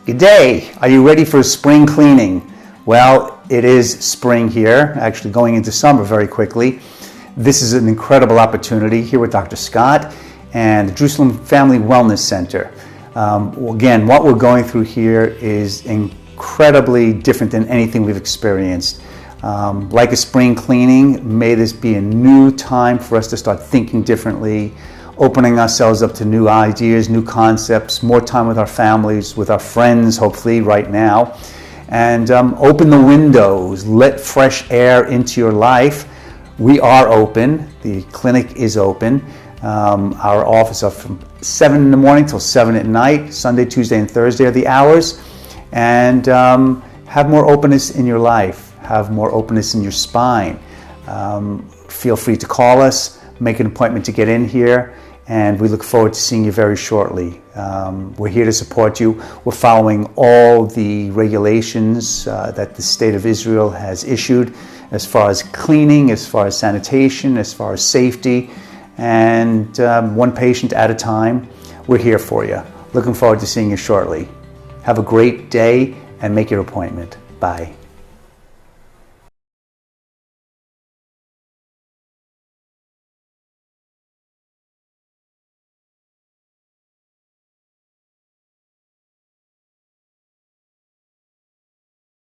Good day. Are you ready for spring cleaning? Well, it is spring here, actually going into summer very quickly. This is an incredible opportunity here with Dr. Scott and the Jerusalem Family Wellness Center. Again, what we're going through here is incredibly different than anything we've experienced. Like a spring cleaning, may this be a new time for us to start thinking differently, opening ourselves up to new ideas, new concepts, more time with our families, with our friends, hopefully right now. And open the windows, let fresh air into your life. We are open. The clinic is open. Our office are from 7 in the morning till 7 at night. Sunday, Tuesday, and Thursday are the hours. And have more openness in your life. Have more openness in your spine. Feel free to call us, make an appointment to get in here, and we look forward to seeing you very shortly. We're here to support you. We're following all the regulations that the state of Israel has issued as far as cleaning, as far as sanitation, as far as safety, and one patient at a time. We're here for you. Looking forward to seeing you shortly. Have a great day and make your appointment. Bye.